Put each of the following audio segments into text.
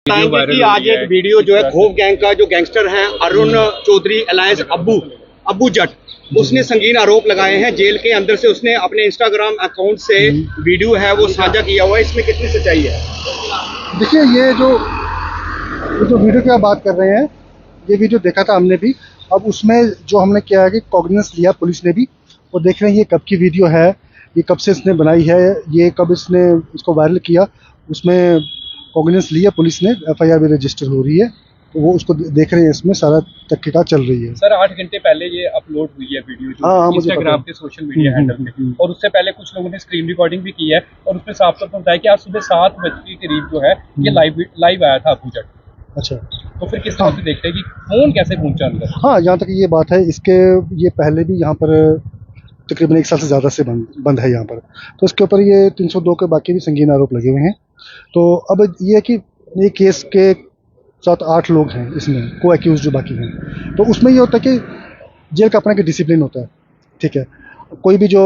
कि आज एक वीडियो जो है खोफ गैंग का जो गैंगस्टर है अरुण चौधरी अलायंस अब्बू जट, उसने संगीन आरोप लगाए हैं। जेल के अंदर से उसने अपने इंस्टाग्राम अकाउंट से वीडियो है वो साझा किया हुआ है, इसमें कितनी सच्चाई है? देखिए, ये जो वीडियो की आप बात कर रहे हैं, ये वीडियो देखा था हमने भी। अब उसमें जो हमने किया है कि कॉग्निजेंस लिया पुलिस ने भी, और देख रहे हैं ये कब की वीडियो है, ये कब से इसने बनाई है, ये कब इसने इसको वायरल किया। उसमें कॉग्निजेंस लिया पुलिस ने, एफआईआर भी रजिस्टर हो रही है, तो वो उसको देख रहे हैं, इसमें सारा तहकीकात चल रही है। सर 8 घंटे पहले ये अपलोड हुई है वीडियो जो इंस्टाग्राम के सोशल मीडिया हैंडल पे, और उससे पहले कुछ लोगों ने स्क्रीन रिकॉर्डिंग भी की है, और उसमें साफ तौर पर बताया कि आज सुबह 7 बजे के करीब जो है ये लाइव आया था अब्बू जट। अच्छा, तो फिर किस तरह से देखते हैं कि फोन कैसे पहुंचा अंदर? हाँ, जहाँ तक ये बात है, इसके ये पहले भी यहाँ पर तकरीबन 1 साल से ज़्यादा से बंद है यहाँ पर, तो इसके ऊपर ये 302 के बाकी भी संगीन आरोप लगे हुए हैं। तो अब ये है कि ये केस के 7-8 लोग हैं इसमें को एक्यूज जो बाकी हैं, तो उसमें ये होता है कि जेल का अपना एक डिसिप्लिन होता है, ठीक है। कोई भी जो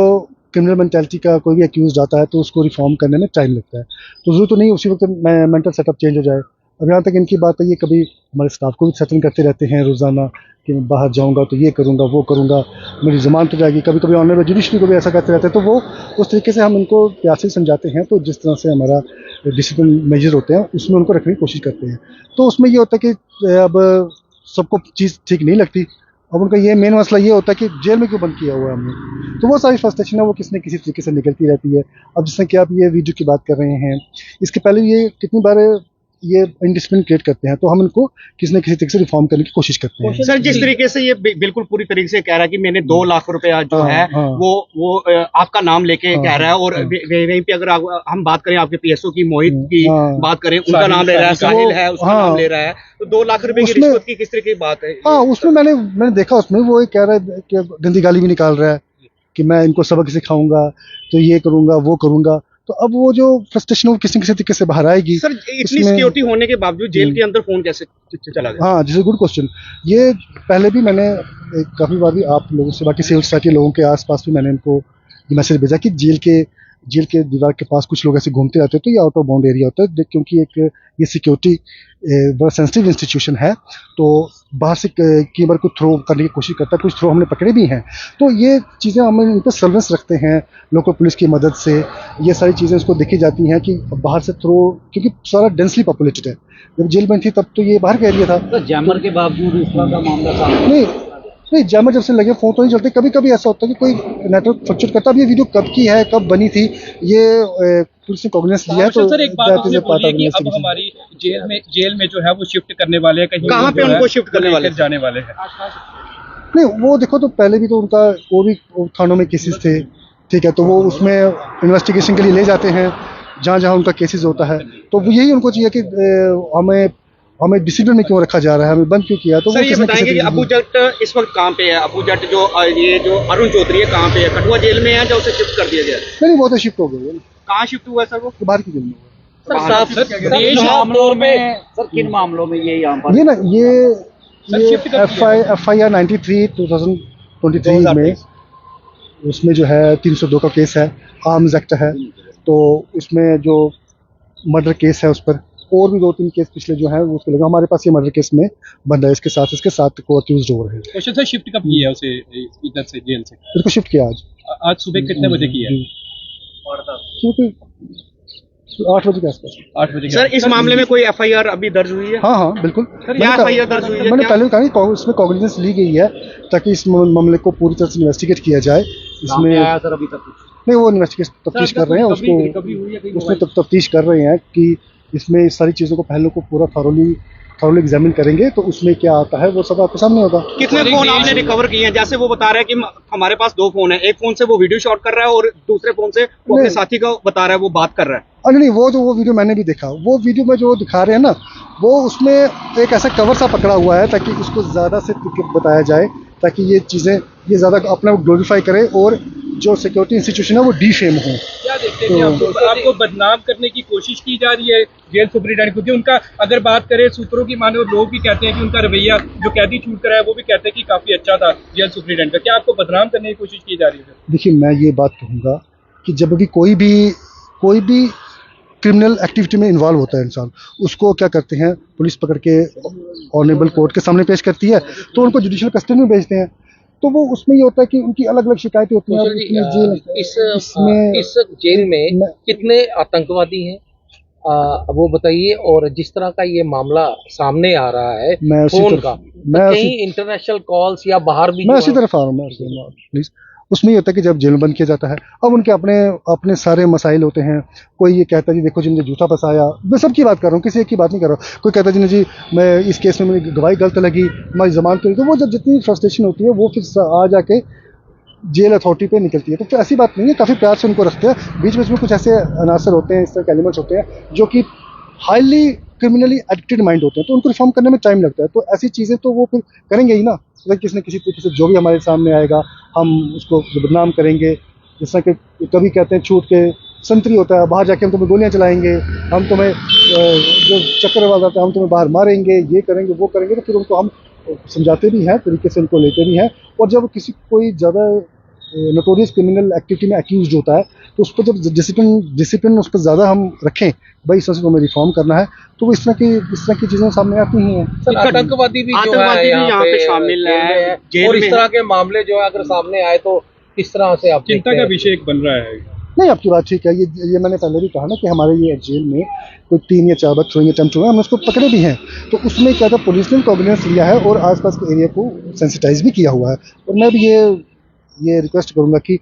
क्रिमिनल मेंटालिटी का कोई भी एक्यूज जाता है तो उसको रिफॉर्म करने में टाइम लगता है, तो ज़रूर तो नहीं उसी वक्त मेंटल सेटअप चेंज हो जाए। अब यहाँ तक इनकी बात है, ये कभी हमारे स्टाफ को भी सेटल करते रहते हैं रोज़ाना कि मैं बाहर जाऊँगा तो ये करूँगा वो करूँगा, मेरी ज़मानत हो जाएगी, कभी कभी ऑनलाइन जुडिशरी को भी ऐसा करते रहते हैं। तो वो उस तरीके से हम इनको प्यार से समझाते हैं, तो जिस तरह से हमारा डिसिप्लिन मेजर होते हैं उसमें उनको रखने की कोशिश करते हैं। तो उसमें ये होता है कि अब सबको चीज़ ठीक नहीं लगती, अब उनका ये मेन मसला ये होता है कि जेल में क्यों बंद किया हुआ है हमने, तो वो सारी फ्रस्ट्रेशन है वो किसी न किसी तरीके से निकलती रहती है। अब जिससे कि आप ये वीडियो की बात कर रहे हैं, इसके पहले ये कितनी बार ये इंडिसिप्लिन क्रिएट करते हैं, तो हम इनको किसी न किसी तरीके से रिफॉर्म करने की कोशिश करते हैं। सर जिस तरीके से ये बिल्कुल पूरी तरीके से कह रहा है कि मैंने 2 लाख रुपया जो है वो आपका नाम लेके कह रहा है, और वहीं पे अगर हम बात करें आपके पीएसओ की मोहित की बात करें, उनका नाम ले रहा है, साहिल है उसका नाम ले रहा है, तो 2 लाख रुपए की रिश्वत की किस तरह की बात है? हाँ, उसमें मैंने देखा, उसमें वो कह रहा है कि गंदी गाली भी निकाल रहा है कि मैं इनको सबक सिखाऊंगा, तो ये करूंगा वो करूंगा। तो अब वो जो फ्रस्ट्रेशन वो किसी न किसी तरीके से बाहर आएगी। सर इतनी सिक्योरिटी होने के बावजूद जेल के अंदर फोन कैसे चला गया? हाँ, दिस इज गुड क्वेश्चन। ये पहले भी मैंने काफ़ी बार भी आप लोगों से, बाकी सिविल सोसाइटी लोगों के आसपास भी मैंने इनको ये मैसेज भेजा कि जेल के दीवार के पास कुछ लोग ऐसे घूमते रहते हैं, तो ये आउट ऑफ बाउंड एरिया होता है, क्योंकि ये सिक्योरिटी बड़ा सेंसिटिव इंस्टीट्यूशन है, तो बाहर से कीमर को थ्रो करने की कोशिश करता है, कुछ थ्रो हमने पकड़े भी हैं। तो ये चीज़ें हम इन पर सर्वेलेंस रखते हैं लोकल पुलिस की मदद से, ये सारी चीज़ें उसको देखी जाती हैं कि बाहर से थ्रो, क्योंकि सारा डेंसली पॉपुलेटेड है। जब जेल में थी तब तो ये बाहर का एरिया था, तो जैमर के बावजूद इस तरह का मामला सामने नहीं, जैमर जब से लगे फोन तो नहीं चलते। कभी कभी ऐसा होता है कि कोई नेटवर्क फ्लक्चुएट करता है। अब ये वीडियो कब की है, कब बनी थी, ये पुलिस ने कॉग्निजेंस लिया है। तो सर एक बात आपने बोली है कि अब हमारी जेल में जो है वो शिफ्ट करने वाले हैं, कहीं कहाँ पे उनको शिफ्ट करने वाले जाने वाले हैं? नहीं, वो देखो, तो पहले भी तो उनका वो भी थानों में केसेस थे, ठीक है, तो वो उसमें इन्वेस्टिगेशन के लिए ले जाते हैं जहाँ जहाँ उनका केसेस होता है। तो यही उनको चाहिए कि हमें डिसिप्लिन में क्यों रखा जा रहा है, हमें बंद क्यों किया। तो सर ये बताएंगे कि अब्बू जट इस वक्त कहाँ पे है? अब्बू जट जो अरुण चौधरी है कहाँ पे है? कठुआ जेल में है या उसे शिफ्ट कर दिया गया? नहीं, वो तो शिफ्ट हो गया। कहाँ शिफ्ट हुआ है सर? वो बाहर की जेल में। सर किन मामलों में ये यहाँ पर? ये ना ये FIR 93 2023 में उसमें जो है 302 का केस है, आर्म्स एक्ट है, तो उसमें जो मर्डर केस है उस पर और भी 2-3 केस पिछले जो है उसके लगा। हमारे पास ये मर्डर केस में बंदा है, इसके साथ को अक्यूज्ड हो रहे हैं। क्वेश्चन सर शिफ्ट कब किया है उसे इधर से जेल से? इसको शिफ्ट किया आज सुबह कितने बजे किया है? 8 बजे के आसपास। 8 बजे। सर इस मामले में कोई FIR अभी दर्ज हुई है? हाँ, बिल्कुल। FIR दर्ज हुई है? मैंने पहले कहा कि इसमें कॉग्निजेंस ली गई है ताकि इस मामले को पूरी तरह से इन्वेस्टिगेट किया जाए। इसमें सर अभी तक नहीं, वो तफ्तीश कर रहे हैं उसको, उसमें तफ्तीश कर रहे हैं कि इसमें इस सारी चीज़ों को पहले को पूरा थॉरोली एग्जामिन करेंगे, तो उसमें क्या आता है वो सब आपके सामने होगा। कितने फोन आपने रिकवर किए हैं? जैसे वो बता रहा है कि हमारे पास 2 फोन है, एक फोन से वो वीडियो शॉट कर रहा है और दूसरे फोन से वो अपने साथी को बता रहा है वो बात कर रहा है। अरे नहीं, वो वीडियो मैंने भी देखा। वो वीडियो में जो दिखा रहे हैं ना, वो उसमें एक ऐसा कवर सा पकड़ा हुआ है ताकि उसको ज़्यादा से बताया जाए, ताकि ये चीज़ें ये ज़्यादा अपने ग्लोरीफाई करें और जो सिक्योरिटी इंस्टीट्यूशन है वो डिफेम हो। क्या देखते हैं आपको बदनाम करने की कोशिश की जा रही है जेल सुपरिटेंडेंट, क्योंकि उनका अगर बात करें सूत्रों की माने, लोग भी कहते हैं कि उनका रवैया जो कैदी छूट कर है वो भी कहते हैं कि काफी अच्छा था जेल सुपरिटेंडेंट का। क्या आपको बदनाम करने की कोशिश की जा रही है? देखिए, मैं ये बात कहूँगा कि जब भी कोई भी क्रिमिनल एक्टिविटी में इन्वॉल्व होता है इंसान, उसको क्या करते हैं, पुलिस पकड़ के ऑनरेबल कोर्ट के सामने पेश करती है, तो उनको जुडिशियल कस्टडी में भेजते हैं। तो वो उसमें ये होता है कि उनकी अलग अलग शिकायतें होती हैं। इस जेल में कितने आतंकवादी हैं वो बताइए, और जिस तरह का ये मामला सामने आ रहा है फोन का, तो कहीं इंटरनेशनल कॉल्स या बाहर भी मैं उसी तरफ आ रहा हूँ प्लीज। उसमें ये होता है कि जब जेल में बंद किया जाता है, अब उनके अपने सारे मसाइल होते हैं। कोई ये कहता है जी देखो जी मुझे जूता फंसाया, मैं सबकी बात कर रहा हूँ, किसी एक की बात नहीं कर रहा हूँ। कोई कहता है जी मैं इस केस में मेरी गवाही गलत लगी, हमारी जमानत हुई, तो वो जब जितनी फ्रस्ट्रेशन होती है वो फिर आ जाके जेल अथॉरिटी पे निकलती है। तो फिर ऐसी बात नहीं है, काफ़ी प्यार से उनको रखते हैं। बीच बीच में कुछ ऐसे अनासर होते हैं, इस तरह के एलिमेंट्स होते हैं जो कि हाईली क्रिमिनली एडिक्टेड माइंड होते हैं, तो उनको रिफॉर्म करने में टाइम लगता है। तो ऐसी चीज़ें तो वो फिर करेंगे ही ना, अगर किसी न किसी तरीके से जो भी हमारे सामने आएगा हम उसको बदनाम करेंगे। जैसा कि कभी कहते हैं छूट के संतरी होता है, बाहर जाके हम तुम्हें गोलियां चलाएंगे, हम तुम्हें जो चक्कर वाला था हम तुम्हें बाहर मारेंगे, ये करेंगे वो करेंगे। तो फिर उनको हम समझाते भी हैं, तरीके से उनको लेते भी हैं। और जब किसी कोई ज़्यादा नोटोरियस क्रिमिनल एक्टिविटी में एक्यूज होता है, तो उस पर जब डिसिप्लिन उस पर ज़्यादा हम रखें, भाई इस तरह से हमें रिफॉर्म करना है, तो वो इस तरह की चीज़ें सामने आती ही हैं। सर आतंकवादी भी जो है यहाँ पे शामिल है, और इस तरह के मामले जो है अगर सामने आए तो किस तरह से आप चिंता का विषय बन रहा है? नहीं, आपकी बात ठीक है। ये मैंने पहले भी कहा ना कि हमारे ये जेल में कोई 3 या 4 बार थ्रोइंग अटेम्प्ट हुए, हमने उसको पकड़े भी हैं। तो उसमें क्या था, पुलिस ने कॉग्निजेंस लिया है और आसपास के एरिया को सेंसिटाइज भी किया हुआ है। और मैं भी ये रिक्वेस्ट करूंगा कि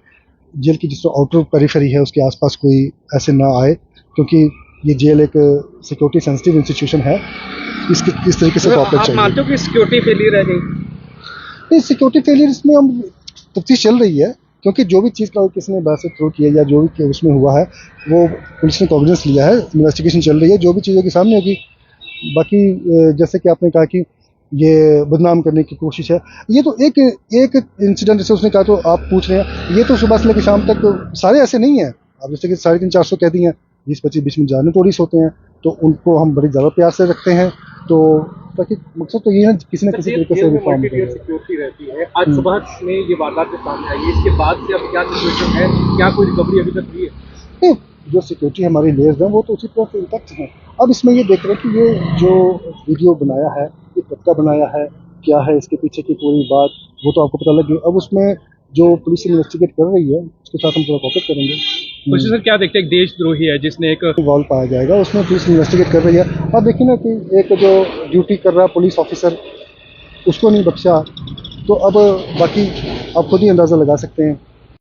जेल की जिस आउटर पेरिफेरी है उसके आसपास कोई ऐसे ना आए, क्योंकि ये जेल एक सिक्योरिटी सेंसिटिव इंस्टीट्यूशन है। इस तरीके से कॉपरेट चाहिए। आप मानते हो कि सिक्योरिटी फेलियर रह गई? नहीं, सिक्योरिटी फेलियर इसमें हम तफ्तीश चल रही है, क्योंकि जो भी चीज़ का किसी ने बहस थ्रू किया या जो भी उसमें हुआ है वो पुलिस ने कॉग्निजेंस लिया है, इन्वेस्टिगेशन चल रही है, जो भी चीज़ होगी सामने होगी। बाकी जैसे कि आपने कहा कि ये बदनाम करने की कोशिश है, ये तो एक इंसिडेंट जैसे उसने कहा, तो आप पूछ रहे हैं, ये तो सुबह से लेकर शाम तक सारे ऐसे नहीं हैं। अब जैसे कि 350-400 कैदी हैं, 20-25 बीच में जाने टोरिस होते हैं, तो उनको हम बड़ी ज़्यादा प्यार से रखते हैं। तो ताकि मकसद तो ये है किसी न किसी तरीके से रिफॉर्म करें। सिक्योरिटी रहती है। आज सुबह में ये वारदात सामने आई है, इसके बाद से अब क्या सिचुएशन है, क्या कोई रिकवरी अभी तक हुई है? नहीं, जो सिक्योरिटी हमारी लेयर्स हैं वो तो उसी तरह से इंटैक्ट हैं। अब इसमें ये देख रहे हैं कि ये जो वीडियो बनाया है ये कब का बनाया है, क्या है इसके पीछे की पूरी बात, वो तो आपको पता लगे। अब उसमें जो पुलिस इन्वेस्टिगेट कर रही है उसके साथ हम थोड़ा कॉपरेट करेंगे। कुछ सर क्या देखते हैं, एक देशद्रोही है जिसने एक इन्वॉल्व पाया जाएगा, उसमें पुलिस इन्वेस्टिगेट कर रही है। अब देखिए ना कि एक जो ड्यूटी कर रहा पुलिस ऑफिसर उसको नहीं बख्शा, तो अब बाकी आप खुद ही अंदाज़ा लगा सकते हैं